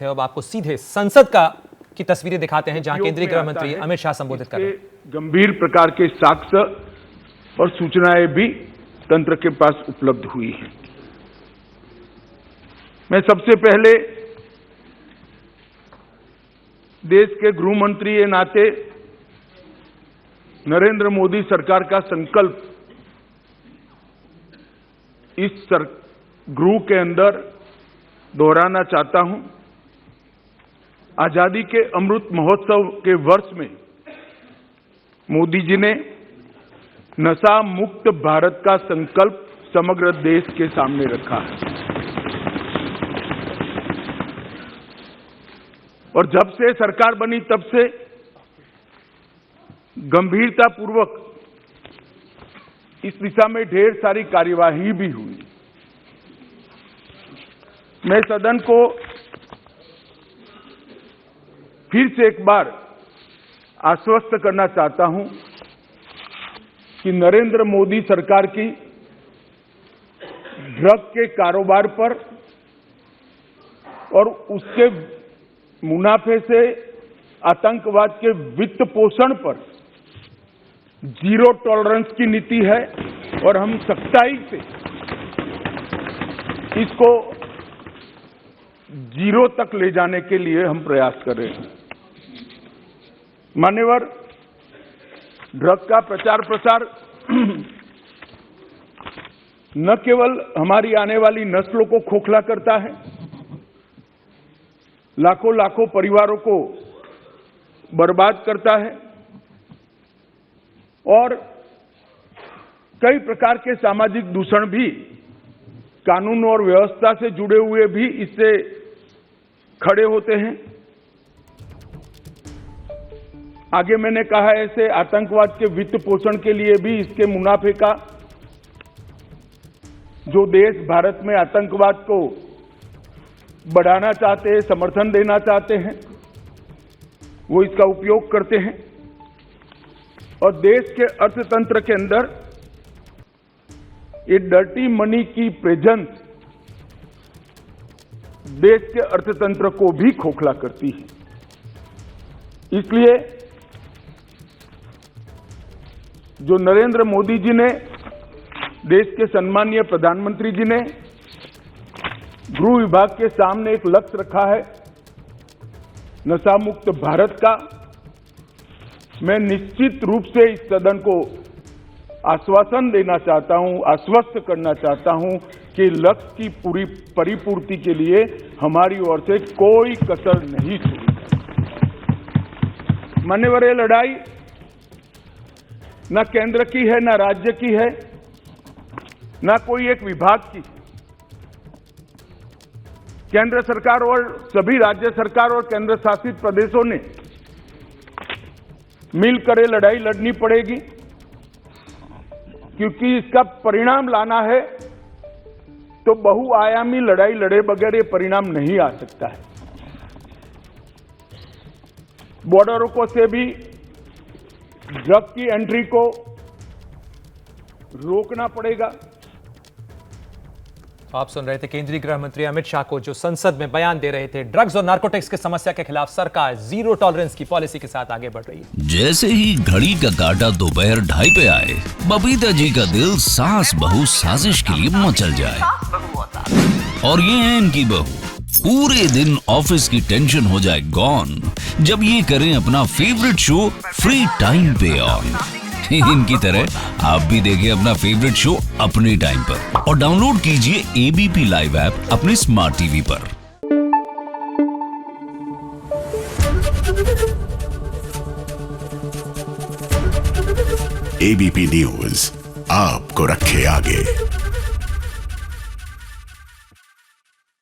अब आपको सीधे संसद की तस्वीरें दिखाते हैं जहां केंद्रीय गृह मंत्री अमित शाह संबोधित कर रहे हैं। गंभीर प्रकार के साक्ष्य और सूचनाएं भी तंत्र के पास उपलब्ध हुई हैं। मैं सबसे पहले देश के गृह मंत्री के नाते नरेंद्र मोदी सरकार का संकल्प इस गृह के अंदर दोहराना चाहता हूं। आजादी के अमृत महोत्सव के वर्ष में मोदी जी ने नशा मुक्त भारत का संकल्प समग्र देश के सामने रखा है और जब से सरकार बनी तब से गंभीरतापूर्वक इस दिशा में ढेर सारी कार्यवाही भी हुई। मैं सदन को फिर से एक बार आश्वस्त करना चाहता हूं कि नरेंद्र मोदी सरकार की ड्रग के कारोबार पर और उसके मुनाफे से आतंकवाद के वित्त पोषण पर जीरो टॉलरेंस की नीति है और हम सख्ताई से इसको जीरो तक ले जाने के लिए हम प्रयास कर रहे हैं। मान्यवर, ड्रग का प्रचार प्रसार न केवल हमारी आने वाली नस्लों को खोखला करता है, लाखों लाखों परिवारों को बर्बाद करता है और कई प्रकार के सामाजिक दूषण भी कानून और व्यवस्था से जुड़े हुए भी इससे खड़े होते हैं। आगे मैंने कहा ऐसे आतंकवाद के वित्त पोषण के लिए भी इसके मुनाफे का जो देश भारत में आतंकवाद को बढ़ाना चाहते हैं, समर्थन देना चाहते हैं, वो इसका उपयोग करते हैं और देश के अर्थतंत्र के अंदर ये डर्टी मनी की प्रेजेंस देश के अर्थतंत्र को भी खोखला करती है। इसलिए जो नरेंद्र मोदी जी ने, देश के सम्मानीय प्रधानमंत्री जी ने गृह विभाग के सामने एक लक्ष्य रखा है नशा मुक्त भारत का, मैं निश्चित रूप से इस सदन को आश्वासन देना चाहता हूं, आश्वस्त करना चाहता हूं कि लक्ष्य की पूरी परिपूर्ति के लिए हमारी ओर से कोई कसर नहीं छोड़ी। मान्यवर, ये लड़ाई न केंद्र की है, न राज्य की है, न कोई एक विभाग की। केंद्र सरकार और सभी राज्य सरकार और केंद्र शासित प्रदेशों ने मिलकर ये लड़ाई लड़नी पड़ेगी, क्योंकि इसका परिणाम लाना है तो बहुआयामी लड़ाई लड़े बगैर ये परिणाम नहीं आ सकता है। बॉर्डरों को से भी ड्रग की एंट्री को रोकना पड़ेगा। आप सुन रहे थे केंद्रीय गृह मंत्री अमित शाह को जो संसद में बयान दे रहे थे। ड्रग्स और नारकोटिक्स की समस्या के खिलाफ सरकार जीरो टॉलरेंस की पॉलिसी के साथ आगे बढ़ रही है। जैसे ही घड़ी का काटा दोपहर 2:30 पे आए, बबीता जी का दिल सास बहू साजिश के लिए मचल जाए। और ये है इनकी बहू, पूरे दिन ऑफिस की टेंशन हो जाए गॉन जब ये करें अपना फेवरेट शो फ्री टाइम पे ऑन। इनकी तरह आप भी देखिए अपना फेवरेट शो अपने टाइम पर और डाउनलोड कीजिए एबीपी लाइव ऐप अपने स्मार्ट टीवी पर। एबीपी न्यूज आपको रखे आगे।